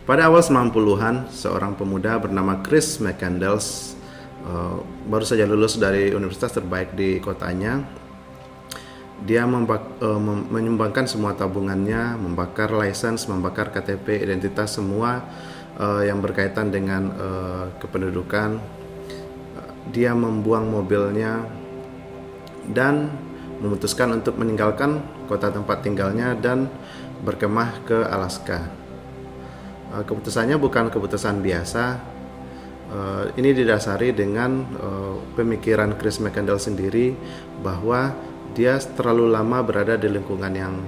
Pada awal 90-an, seorang pemuda bernama Chris McCandless baru saja lulus dari universitas terbaik di kotanya. Dia menyumbangkan semua tabungannya, membakar lisensi, membakar KTP, identitas, semua yang berkaitan dengan kependudukan. Dia membuang mobilnya dan memutuskan untuk meninggalkan kota tempat tinggalnya dan berkemah ke Alaska. Keputusannya bukan keputusan biasa. Ini didasari dengan pemikiran Chris McCandless sendiri bahwa dia terlalu lama berada di lingkungan yang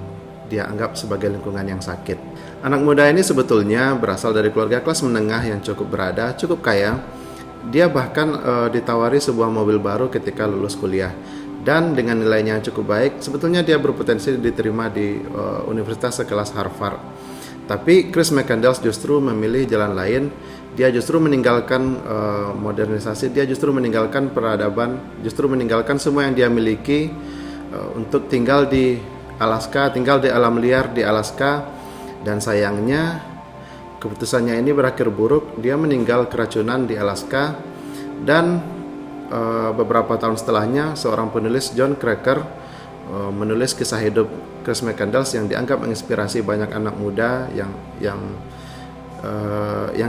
dia anggap sebagai lingkungan yang sakit. Anak muda ini sebetulnya berasal dari keluarga kelas menengah yang cukup berada, cukup kaya. Dia bahkan ditawari sebuah mobil baru ketika lulus kuliah. Dan dengan nilainya yang cukup baik, sebetulnya dia berpotensi diterima di universitas sekelas Harvard. Tapi Chris McCandless justru memilih jalan lain. Dia justru meninggalkan modernisasi, dia justru meninggalkan peradaban, justru meninggalkan semua yang dia miliki untuk tinggal di Alaska, tinggal di alam liar di Alaska. Dan sayangnya keputusannya ini berakhir buruk. Dia meninggal keracunan di Alaska. Dan beberapa tahun setelahnya, seorang penulis, John Cracker, menulis kisah hidup Chris McCandless yang dianggap menginspirasi banyak anak muda yang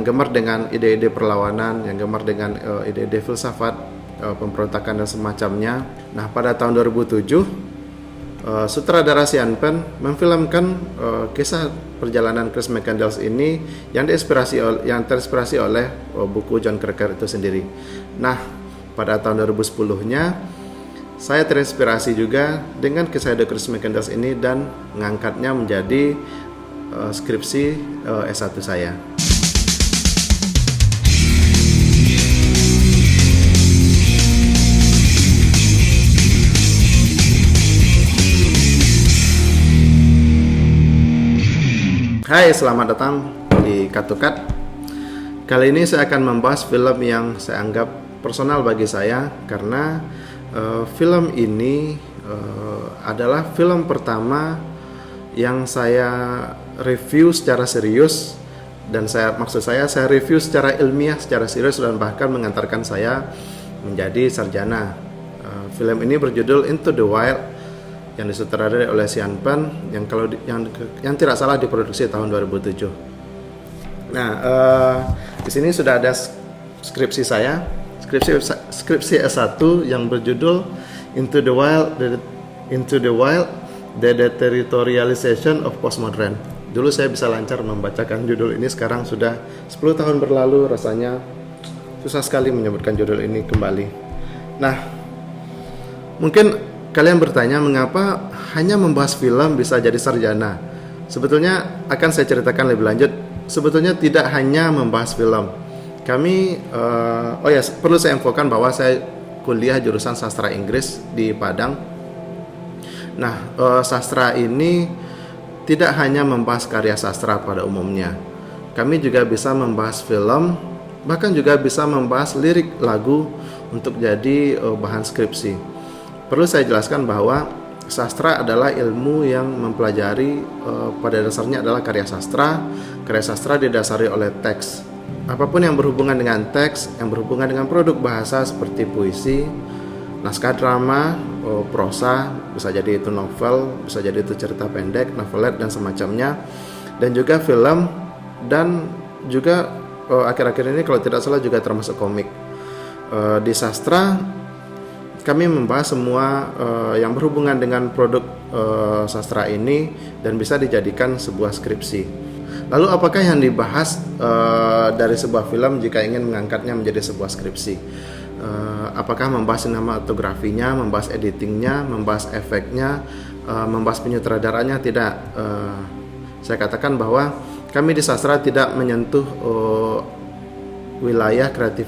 gemar dengan ide-ide perlawanan, yang gemar dengan ide-ide filsafat, pemberontakan dan semacamnya. Nah, pada tahun 2007, sutradara Sean Penn memfilmkan kisah perjalanan Chris McCandless ini yang terinspirasi oleh buku John Cracker itu sendiri. Nah, pada tahun 2010-nya saya terinspirasi juga dengan kisah hidup Chris McCandless ini dan mengangkatnya menjadi skripsi S1 saya. Hai, selamat datang di Katukat. Kali ini saya akan membahas film yang saya anggap personal bagi saya karena film ini adalah film pertama yang saya review secara serius, dan saya review secara ilmiah, secara serius, dan bahkan mengantarkan saya menjadi sarjana. Film ini berjudul Into the Wild yang disutradarai oleh Sean Penn yang tidak salah diproduksi tahun 2007. Nah, di sini sudah ada skripsi saya. Skripsi S1 yang berjudul Into the Wild, The Deterritorialization of Postmodern. Dulu saya bisa lancar membacakan judul ini, sekarang sudah 10 tahun berlalu, rasanya susah sekali menyebutkan judul ini kembali. Nah, mungkin kalian bertanya mengapa hanya membahas film bisa jadi sarjana. Sebetulnya akan saya ceritakan lebih lanjut. Sebetulnya tidak hanya membahas film. Perlu saya infokan bahwa saya kuliah jurusan sastra Inggris di Padang. Nah, sastra ini tidak hanya membahas karya sastra pada umumnya. Kami juga bisa membahas film, bahkan juga bisa membahas lirik lagu untuk jadi bahan skripsi. Perlu saya jelaskan bahwa sastra adalah ilmu yang mempelajari pada dasarnya adalah karya sastra. Karya sastra didasari oleh teks. Apapun yang berhubungan dengan teks, yang berhubungan dengan produk bahasa seperti puisi, naskah drama, prosa, bisa jadi itu novel, bisa jadi itu cerita pendek, novelet dan semacamnya, dan juga film, dan juga akhir-akhir ini kalau tidak salah juga termasuk komik. Di sastra kami membahas semua yang berhubungan dengan produk sastra ini dan bisa dijadikan sebuah skripsi. Lalu apakah yang dibahas dari sebuah film jika ingin mengangkatnya menjadi sebuah skripsi? Apakah membahas sinematografinya, membahas editingnya, membahas efeknya, membahas penyutradaranya? Tidak. Saya katakan bahwa kami di sastra tidak menyentuh wilayah kreatif.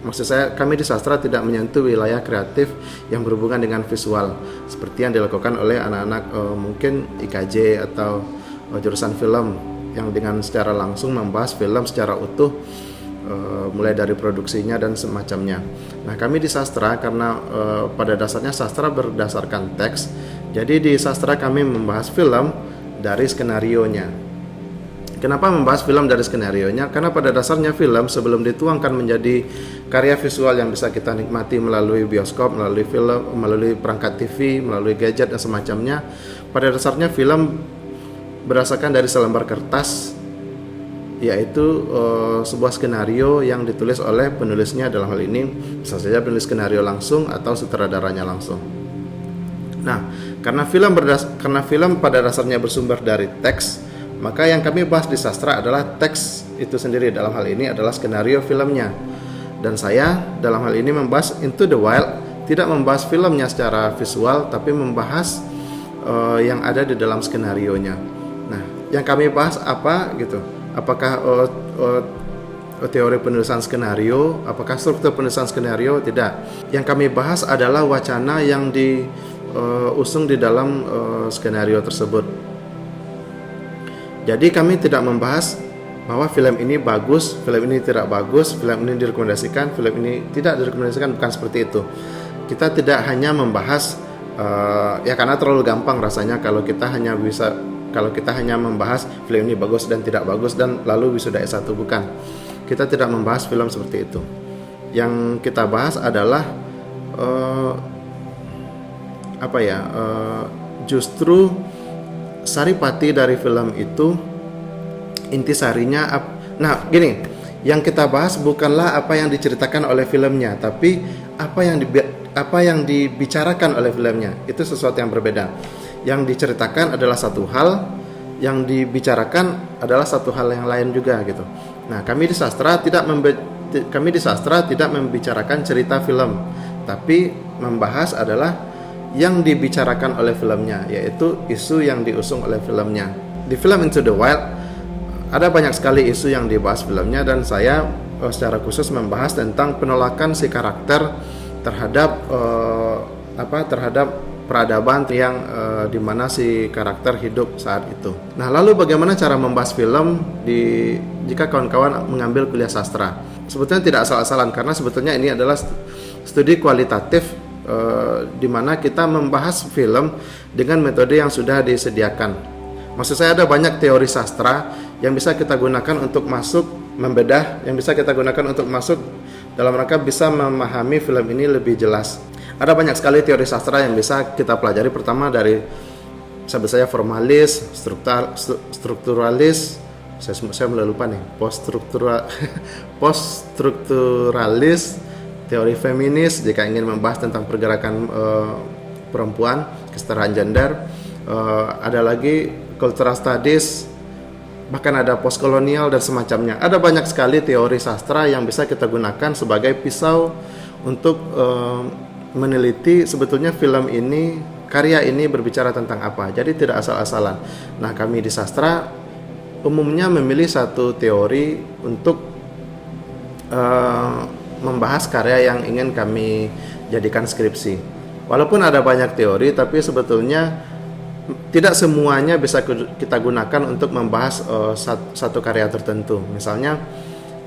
Maksud saya, kami di sastra tidak menyentuh wilayah kreatif yang berhubungan dengan visual, seperti yang dilakukan oleh anak-anak mungkin IKJ atau jurusan film yang dengan secara langsung membahas film secara utuh, mulai dari produksinya dan semacamnya. Nah, kami di sastra karena pada dasarnya sastra berdasarkan teks, jadi di sastra kami membahas film dari skenarionya. Kenapa membahas film dari skenarionya? Karena pada dasarnya film sebelum dituangkan menjadi karya visual yang bisa kita nikmati melalui bioskop, melalui film, melalui perangkat TV, melalui gadget dan semacamnya, pada dasarnya film berdasarkan dari selembar kertas, yaitu sebuah skenario yang ditulis oleh penulisnya. Dalam hal ini bisa saja penulis skenario langsung atau sutradaranya langsung. Nah, karena film pada dasarnya bersumber dari teks, maka yang kami bahas di sastra adalah teks itu sendiri. Dalam hal ini adalah skenario filmnya. Dan saya dalam hal ini membahas Into the Wild, tidak membahas filmnya secara visual, tapi membahas yang ada di dalam skenarionya. Nah, yang kami bahas apa gitu? Apakah teori penulisan skenario? Apakah struktur penulisan skenario? Tidak. Yang kami bahas adalah wacana yang diusung di dalam skenario tersebut. Jadi kami tidak membahas bahwa film ini bagus, film ini tidak bagus, film ini direkomendasikan, film ini tidak direkomendasikan, bukan seperti itu. Kita tidak hanya membahas ya karena terlalu gampang rasanya kalau kita hanya membahas film ini bagus dan tidak bagus dan lalu wisuda S1, bukan. Kita tidak membahas film seperti itu. Yang kita bahas adalah justru saripati dari film itu, intisarinya. Nah, gini, yang kita bahas bukanlah apa yang diceritakan oleh filmnya, tapi apa yang dibicarakan oleh filmnya. Itu sesuatu yang berbeda. Yang diceritakan adalah satu hal, yang dibicarakan adalah satu hal yang lain juga gitu. Nah, kami di sastra tidak membicarakan cerita film, tapi membahas adalah yang dibicarakan oleh filmnya, yaitu isu yang diusung oleh filmnya. Di film Into the Wild ada banyak sekali isu yang dibahas filmnya, dan saya secara khusus membahas tentang penolakan si karakter terhadap peradaban yang dimana si karakter hidup saat itu. Nah, lalu bagaimana cara membahas film jika kawan-kawan mengambil kuliah sastra? Sebetulnya tidak asal-asalan, karena sebetulnya ini adalah studi kualitatif di mana kita membahas film dengan metode yang sudah disediakan. Maksud saya ada banyak teori sastra yang bisa kita gunakan untuk masuk membedah, yang bisa kita gunakan untuk masuk dalam rangka bisa memahami film ini lebih jelas. Ada banyak sekali teori sastra yang bisa kita pelajari. Pertama dari saya formalis, strukturalis, saya mulai lupa nih, poststrukturalis, teori feminis jika ingin membahas tentang pergerakan perempuan, kesetaraan gender. Ada lagi cultural studies, bahkan ada postkolonial dan semacamnya. Ada banyak sekali teori sastra yang bisa kita gunakan sebagai pisau untuk meneliti sebetulnya film ini, karya ini berbicara tentang apa. Jadi tidak asal-asalan. Nah, kami di sastra umumnya memilih satu teori untuk membahas karya yang ingin kami jadikan skripsi. Walaupun ada banyak teori, tapi sebetulnya tidak semuanya bisa kita gunakan untuk membahas satu karya tertentu. Misalnya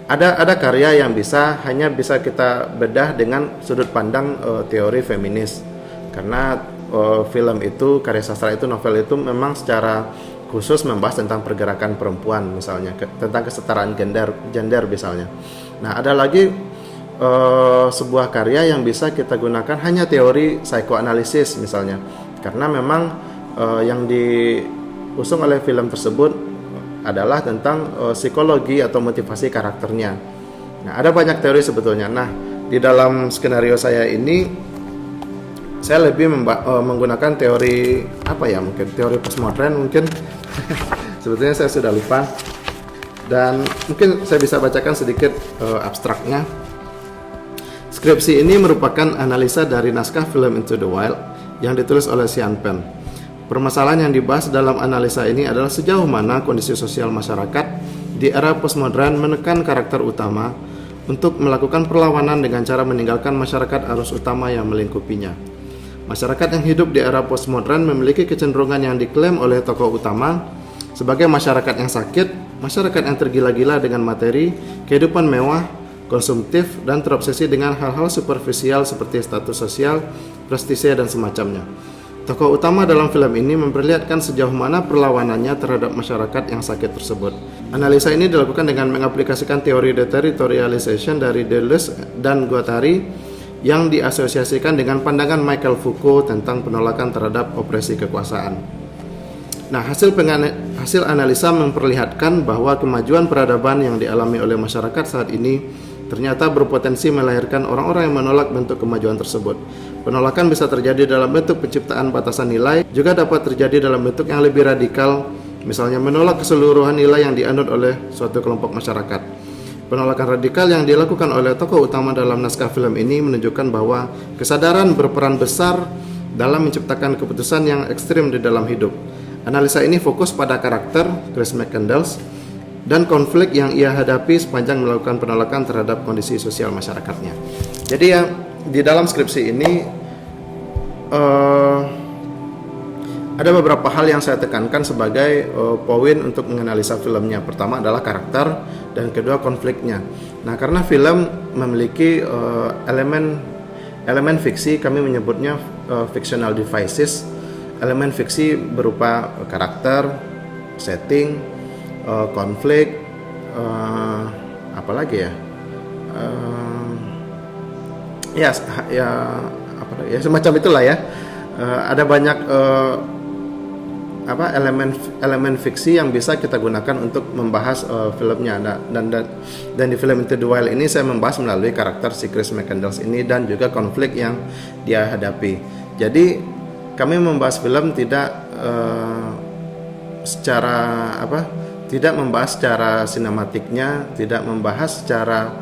ada karya yang hanya bisa kita bedah dengan sudut pandang teori feminis, karena film itu, karya sastra itu, novel itu memang secara khusus membahas tentang pergerakan perempuan, misalnya tentang kesetaraan gender misalnya. Nah, ada lagi sebuah karya yang bisa kita gunakan hanya teori psikoanalisis misalnya, karena memang yang diusung oleh film tersebut adalah tentang psikologi atau motivasi karakternya. Nah, ada banyak teori sebetulnya. Nah, di dalam skenario saya ini saya lebih menggunakan teori mungkin teori postmodern mungkin. Sebetulnya saya sudah lupa, dan mungkin saya bisa bacakan sedikit abstraknya. Skripsi ini merupakan analisa dari naskah film Into the Wild yang ditulis oleh Sean Penn. Permasalahan yang dibahas dalam analisa ini adalah sejauh mana kondisi sosial masyarakat di era postmodern menekan karakter utama untuk melakukan perlawanan dengan cara meninggalkan masyarakat arus utama yang melingkupinya. Masyarakat yang hidup di era postmodern memiliki kecenderungan yang diklaim oleh tokoh utama sebagai masyarakat yang sakit, masyarakat yang tergila-gila dengan materi, kehidupan mewah, konsumtif, dan terobsesi dengan hal-hal superficial seperti status sosial, prestise, dan semacamnya. Tokoh utama dalam film ini memperlihatkan sejauh mana perlawanannya terhadap masyarakat yang sakit tersebut. Analisa ini dilakukan dengan mengaplikasikan teori deterritorialization dari Deleuze dan Guattari yang diasosiasikan dengan pandangan Michel Foucault tentang penolakan terhadap opresi kekuasaan. Nah, hasil analisa memperlihatkan bahwa kemajuan peradaban yang dialami oleh masyarakat saat ini ternyata berpotensi melahirkan orang-orang yang menolak bentuk kemajuan tersebut. Penolakan bisa terjadi dalam bentuk penciptaan batasan nilai, juga dapat terjadi dalam bentuk yang lebih radikal, misalnya menolak keseluruhan nilai yang dianut oleh suatu kelompok masyarakat. Penolakan radikal yang dilakukan oleh tokoh utama dalam naskah film ini menunjukkan bahwa kesadaran berperan besar dalam menciptakan keputusan yang ekstrim di dalam hidup. Analisa ini fokus pada karakter Chris McCandless dan konflik yang ia hadapi sepanjang melakukan penolakan terhadap kondisi sosial masyarakatnya. Jadi ya, di dalam skripsi ini ada beberapa hal yang saya tekankan sebagai poin untuk menganalisa filmnya. Pertama adalah karakter, dan kedua konfliknya. Nah, karena film memiliki elemen fiksi, kami menyebutnya fictional devices. Elemen fiksi berupa karakter, setting, konflik, apalagi ya, ya semacam itulah ya. Ada banyak elemen fiksi yang bisa kita gunakan untuk membahas filmnya. Dan di film Into the Wild ini saya membahas melalui karakter si Chris McCandless ini dan juga konflik yang dia hadapi. Jadi kami membahas film tidak tidak membahas secara sinematiknya, tidak membahas secara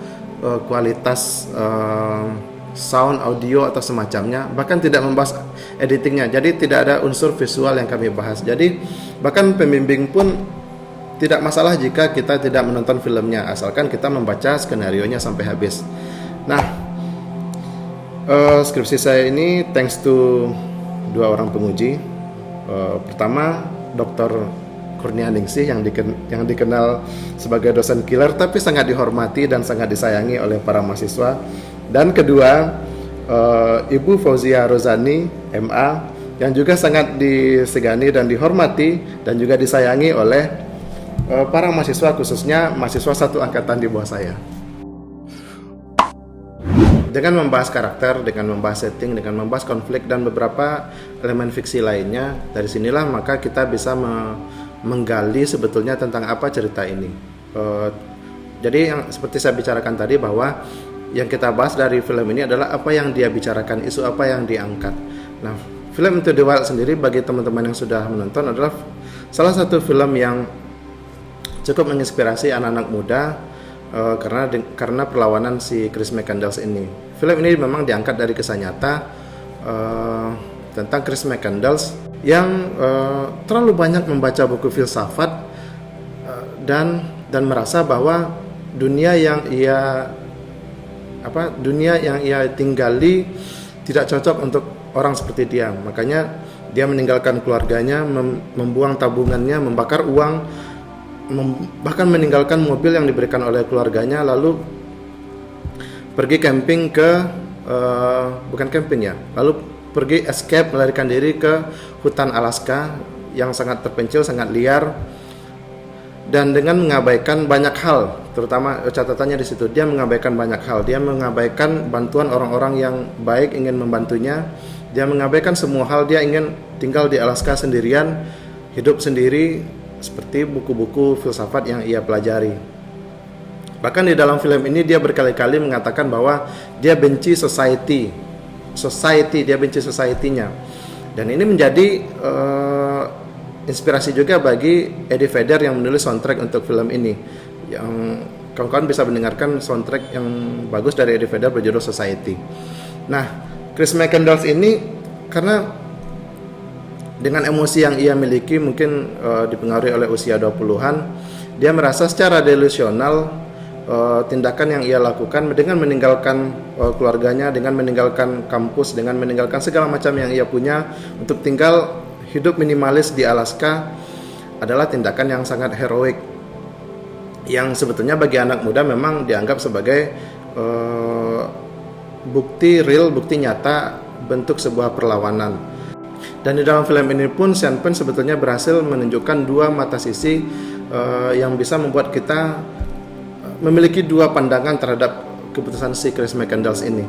kualitas sound, audio atau semacamnya, bahkan tidak membahas editingnya. Jadi tidak ada unsur visual yang kami bahas. Jadi bahkan pembimbing pun tidak masalah jika kita tidak menonton filmnya, asalkan kita membaca skenarionya sampai habis. Nah, skripsi saya ini thanks to dua orang penguji. Pertama, Dr. Kurnianingsih yang dikenal sebagai dosen killer tapi sangat dihormati dan sangat disayangi oleh para mahasiswa. Dan kedua, Ibu Fauzia Rozani, MA, yang juga sangat disegani dan dihormati dan juga disayangi oleh para mahasiswa, khususnya mahasiswa satu angkatan di bawah saya. Dengan membahas karakter, dengan membahas setting, dengan membahas konflik dan beberapa elemen fiksi lainnya, dari sinilah maka kita bisa menggali sebetulnya tentang apa cerita ini. Jadi yang seperti saya bicarakan tadi, bahwa yang kita bahas dari film ini adalah apa yang dia bicarakan, isu apa yang diangkat. Nah, film Into the Wild sendiri bagi teman-teman yang sudah menonton adalah salah satu film yang cukup menginspirasi anak-anak muda karena perlawanan si Chris McCandless ini. Film ini memang diangkat dari kisah nyata tentang Chris McCandless yang terlalu banyak membaca buku filsafat dan merasa bahwa dunia yang ia tinggali tidak cocok untuk orang seperti dia. Makanya dia meninggalkan keluarganya, membuang tabungannya, membakar uang, bahkan meninggalkan mobil yang diberikan oleh keluarganya, lalu pergi camping lalu pergi escape, melarikan diri ke hutan Alaska yang sangat terpencil, sangat liar, dan dengan mengabaikan banyak hal. Terutama catatannya di situ, dia mengabaikan banyak hal. Dia mengabaikan bantuan orang-orang yang baik ingin membantunya. Dia mengabaikan semua hal. Dia ingin tinggal di Alaska sendirian, hidup sendiri seperti buku-buku filsafat yang ia pelajari. Bahkan di dalam film ini dia berkali-kali mengatakan bahwa dia benci society, dia benci society-nya. Dan ini menjadi inspirasi juga bagi Eddie Vedder yang menulis soundtrack untuk film ini. Yang kawan-kawan bisa mendengarkan soundtrack yang bagus dari Eddie Vedder berjudul Society. Nah, Chris McCandless ini karena dengan emosi yang ia miliki, mungkin dipengaruhi oleh usia 20-an, dia merasa secara delusional tindakan yang ia lakukan dengan meninggalkan keluarganya, dengan meninggalkan kampus, dengan meninggalkan segala macam yang ia punya untuk tinggal hidup minimalis di Alaska adalah tindakan yang sangat heroik, yang sebetulnya bagi anak muda memang dianggap sebagai bukti real, bukti nyata bentuk sebuah perlawanan. Dan di dalam film ini pun Sean Penn sebetulnya berhasil menunjukkan dua mata sisi yang bisa membuat kita memiliki dua pandangan terhadap keputusan si Chris McCandless ini.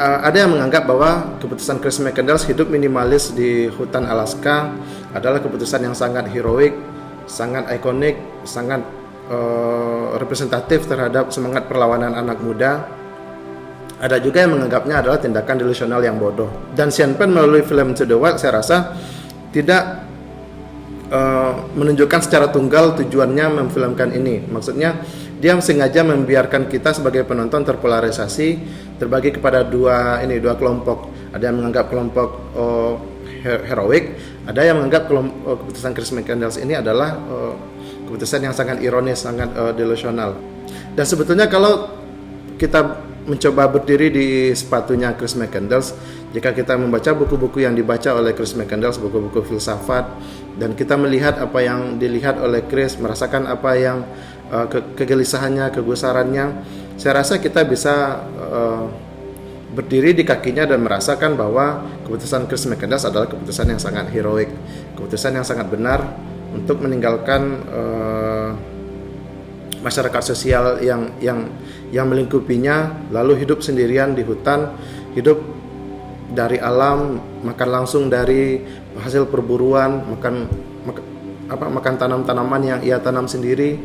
Ada yang menganggap bahwa keputusan Chris McCandless hidup minimalis di hutan Alaska adalah keputusan yang sangat heroik, sangat ikonik, sangat representatif terhadap semangat perlawanan anak muda. Ada juga yang menganggapnya adalah tindakan delusional yang bodoh. Dan Sean Penn melalui film To the Wild saya rasa tidak menunjukkan secara tunggal tujuannya memfilmkan ini. Maksudnya dia sengaja membiarkan kita sebagai penonton terpolarisasi, terbagi kepada dua kelompok. Ada yang menganggap kelompok heroik, ada yang menganggap keputusan Chris McCandless ini adalah keputusan yang sangat ironis, sangat delusional. Dan sebetulnya kalau kita mencoba berdiri di sepatunya Chris McCandless, jika kita membaca buku-buku yang dibaca oleh Chris McCandless, buku-buku filsafat, dan kita melihat apa yang dilihat oleh Chris, merasakan apa yang kegelisahannya, kegusarannya, saya rasa kita bisa berdiri di kakinya dan merasakan bahwa keputusan Chris McCandless adalah keputusan yang sangat heroik, keputusan yang sangat benar untuk meninggalkan masyarakat sosial yang melingkupinya, lalu hidup sendirian di hutan, hidup dari alam, makan langsung dari hasil perburuan, makan tanam-tanaman yang ia tanam sendiri,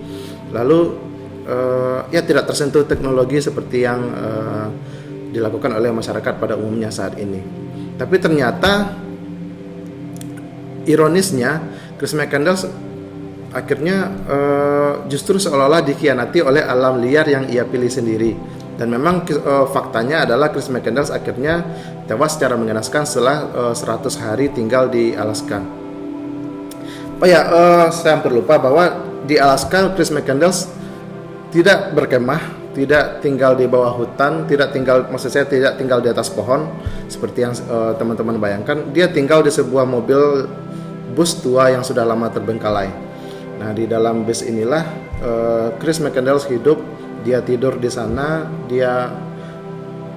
lalu ia tidak tersentuh teknologi seperti yang dilakukan oleh masyarakat pada umumnya saat ini. Tapi ternyata ironisnya Chris McCandless akhirnya justru seolah-olah dikhianati oleh alam liar yang ia pilih sendiri. Dan memang faktanya adalah Chris McCandless akhirnya tewas secara mengenaskan setelah 100 hari tinggal di Alaska. Saya hampir lupa bahwa di Alaska Chris McCandless tidak berkemah, tidak tinggal di bawah hutan, tidak tinggal di atas pohon seperti yang teman-teman bayangkan. Dia tinggal di sebuah mobil bus tua yang sudah lama terbengkalai. Nah, di dalam bus inilah Chris McCandless hidup. Dia tidur di sana, dia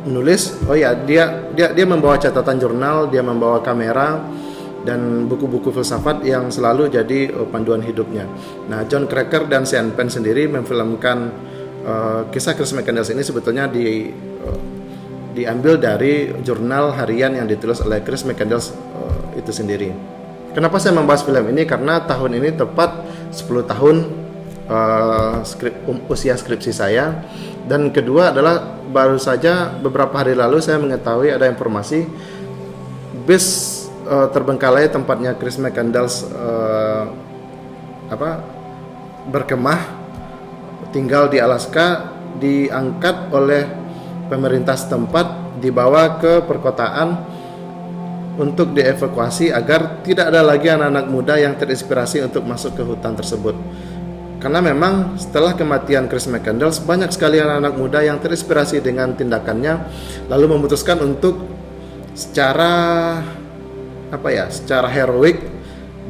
menulis. Dia membawa catatan jurnal, dia membawa kamera dan buku-buku filsafat yang selalu jadi panduan hidupnya. Nah, Jon Krakauer dan Sean Penn sendiri memfilmkan kisah Chris McCandless ini sebetulnya diambil dari jurnal harian yang ditulis oleh Chris McCandless itu sendiri. Kenapa saya membahas film ini? Karena tahun ini tepat 10 tahun usia skripsi saya, dan kedua adalah baru saja beberapa hari lalu saya mengetahui ada informasi bus terbengkalai tempatnya Chris McCandless berkemah tinggal di Alaska diangkat oleh pemerintah setempat, dibawa ke perkotaan untuk dievakuasi agar tidak ada lagi anak-anak muda yang terinspirasi untuk masuk ke hutan tersebut. Karena memang setelah kematian Chris McCandless, banyak sekali anak-anak muda yang terinspirasi dengan tindakannya, lalu memutuskan untuk secara heroik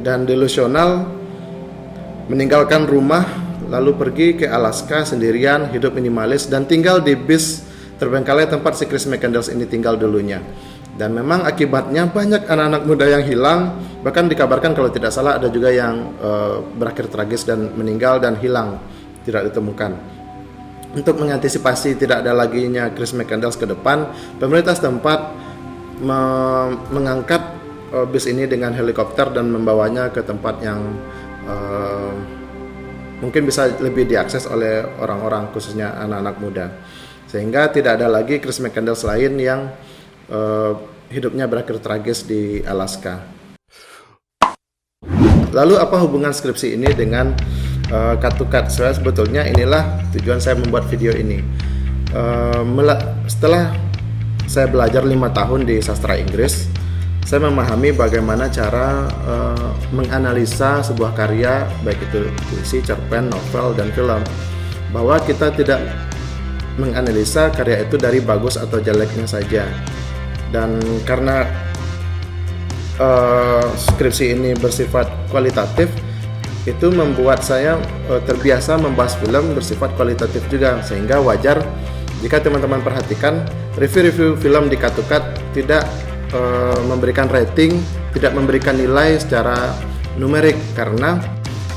dan delusional meninggalkan rumah, lalu pergi ke Alaska sendirian, hidup minimalis, dan tinggal di bis terbengkalai tempat si Chris McCandless ini tinggal dulunya. Dan memang akibatnya banyak anak-anak muda yang hilang, bahkan dikabarkan kalau tidak salah ada juga yang berakhir tragis dan meninggal dan hilang, tidak ditemukan. Untuk mengantisipasi tidak ada laginya Chris McCandless ke depan, pemerintah setempat mengangkat bis ini dengan helikopter dan membawanya ke tempat yang mungkin bisa lebih diakses oleh orang-orang, khususnya anak-anak muda. Sehingga tidak ada lagi Chris McCandless lain yang hidupnya berakhir tragis di Alaska. Lalu apa hubungan skripsi ini dengan Cut to Cut? Sebetulnya inilah tujuan saya membuat video ini. Setelah saya belajar 5 tahun di sastra Inggris, saya memahami bagaimana cara menganalisa sebuah karya, baik itu puisi, cerpen, novel, dan film. Bahwa kita tidak menganalisa karya itu dari bagus atau jeleknya saja. Dan karena skripsi ini bersifat kualitatif, itu membuat saya terbiasa membahas film bersifat kualitatif juga, sehingga wajar jika teman-teman perhatikan review-review film di Cut to Cut tidak memberikan rating, tidak memberikan nilai secara numerik, karena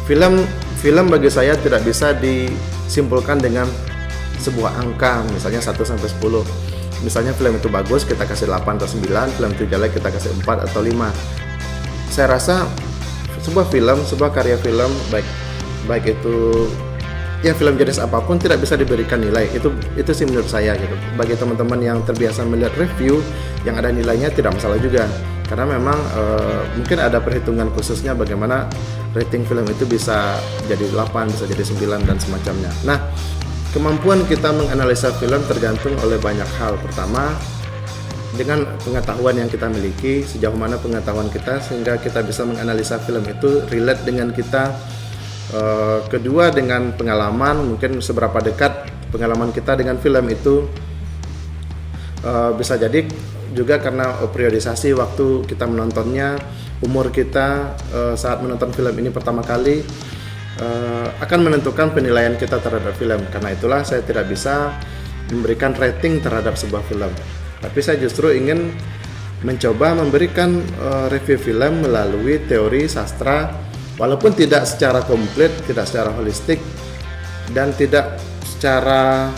film bagi saya tidak bisa disimpulkan dengan sebuah angka, misalnya 1 sampai 10. Misalnya film itu bagus kita kasih 8 atau 9, film itu jelek kita kasih 4 atau 5. Saya rasa sebuah karya film baik itu ya film jenis apapun tidak bisa diberikan nilai. Itu sih menurut saya gitu. Bagi teman-teman yang terbiasa melihat review yang ada nilainya tidak masalah juga. Karena memang mungkin ada perhitungan khususnya bagaimana rating film itu bisa jadi 8, bisa jadi 9 dan semacamnya. Nah, kemampuan kita menganalisa film tergantung oleh banyak hal. Pertama, dengan pengetahuan yang kita miliki, sejauh mana pengetahuan kita sehingga kita bisa menganalisa film itu relate dengan kita. Kedua, dengan pengalaman, mungkin seberapa dekat pengalaman kita dengan film itu. Bisa jadi juga karena periodisasi waktu kita menontonnya, umur kita saat menonton film ini pertama kali akan menentukan penilaian kita terhadap film. Karena itulah saya tidak bisa memberikan rating terhadap sebuah film, tapi saya justru ingin mencoba memberikan review film melalui teori sastra, walaupun tidak secara komplit, tidak secara holistik, dan tidak secara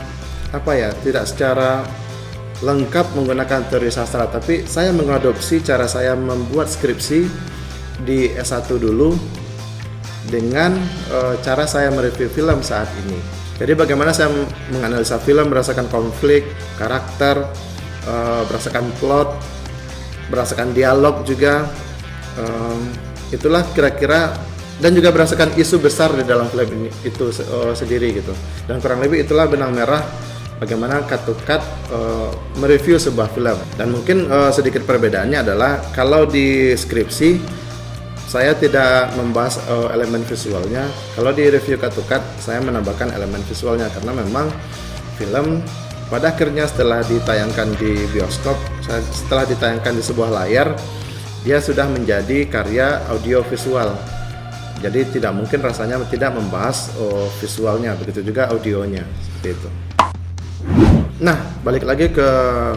lengkap menggunakan teori sastra. Tapi saya mengadopsi cara saya membuat skripsi di S1 dulu dengan cara saya mereview film saat ini. Jadi bagaimana saya menganalisa film berdasarkan konflik, karakter, berdasarkan plot, berdasarkan dialog juga, itulah kira-kira, dan juga berdasarkan isu besar di dalam film ini itu sendiri gitu. Dan kurang lebih itulah benang merah bagaimana cut to cut mereview sebuah film. Dan mungkin sedikit perbedaannya adalah kalau di skripsi saya tidak membahas elemen visualnya. Kalau di review cut to cut saya menambahkan elemen visualnya, karena memang film pada akhirnya setelah ditayangkan di bioskop, setelah ditayangkan di sebuah layar, dia sudah menjadi karya audio visual. Jadi tidak mungkin rasanya tidak membahas visualnya, begitu juga audionya, seperti itu. Nah, balik lagi ke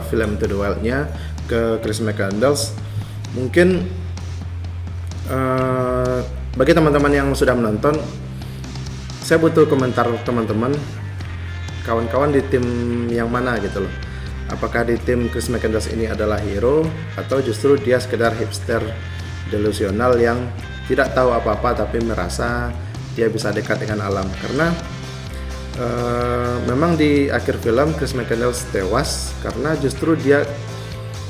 film To The Wild-nya, ke Chris McCandless. Mungkin bagi teman-teman yang sudah menonton, saya butuh komentar teman-teman, kawan-kawan di tim yang mana gitu loh. Apakah di tim Chris McCandless ini adalah hero, atau justru dia sekedar hipster delusional yang tidak tahu apa-apa tapi merasa dia bisa dekat dengan alam. Karena memang di akhir film Chris McCandless tewas karena justru dia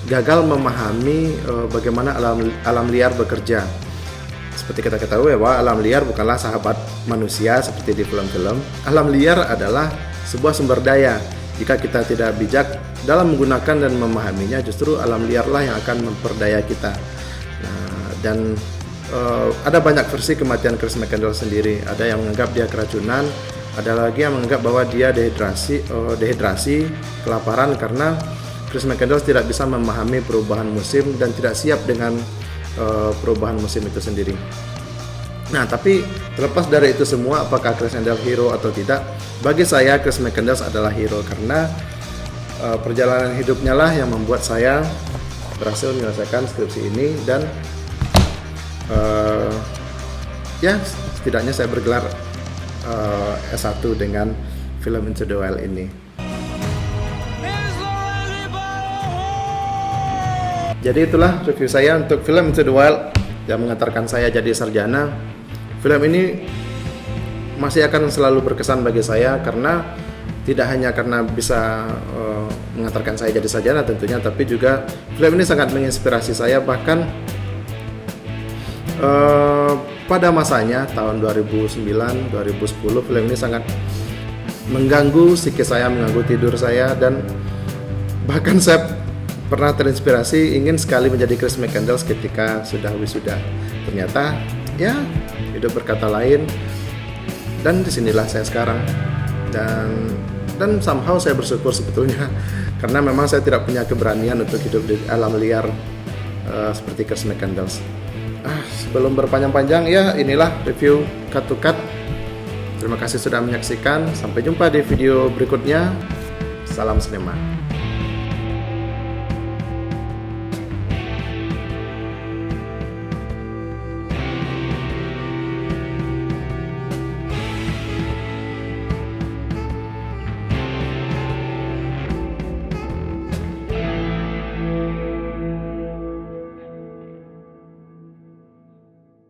gagal memahami bagaimana alam liar bekerja. Seperti kita ketahui bahwa alam liar bukanlah sahabat manusia seperti di film-film. Alam liar adalah sebuah sumber daya. Jika kita tidak bijak dalam menggunakan dan memahaminya, justru alam liarlah yang akan memperdaya kita. Nah, dan ada banyak versi kematian Chris McCandless sendiri. Ada yang menganggap dia keracunan, ada lagi yang menganggap bahwa dia dehidrasi, kelaparan, karena Chris McCandless tidak bisa memahami perubahan musim dan tidak siap dengan perubahan musim itu sendiri. Nah, tapi terlepas dari itu semua, apakah Chris McCandless hero atau tidak, bagi saya Chris McCandless adalah hero, karena perjalanan hidupnya lah yang membuat saya berhasil menyelesaikan skripsi ini. Dan ya setidaknya saya bergelar S1 dengan film Into the Wild ini. Jadi itulah review saya untuk film Into the Wild yang mengantarkan saya jadi sarjana. Film ini masih akan selalu berkesan bagi saya, karena tidak hanya karena bisa mengantarkan saya jadi sarjana tentunya, tapi juga film ini sangat menginspirasi saya. Bahkan pada masanya tahun 2009-2010 film ini sangat mengganggu psikis saya, mengganggu tidur saya, dan bahkan saya pernah terinspirasi ingin sekali menjadi Chris McCandless ketika sudah wisuda. Ternyata ya hidup berkata lain, dan disinilah saya sekarang. Dan somehow saya bersyukur sebetulnya, karena memang saya tidak punya keberanian untuk hidup di alam liar seperti Chris McCandless. Sebelum berpanjang-panjang, ya inilah review Cut to Cut. Terima kasih sudah menyaksikan. Sampai jumpa di video berikutnya. Salam sinema.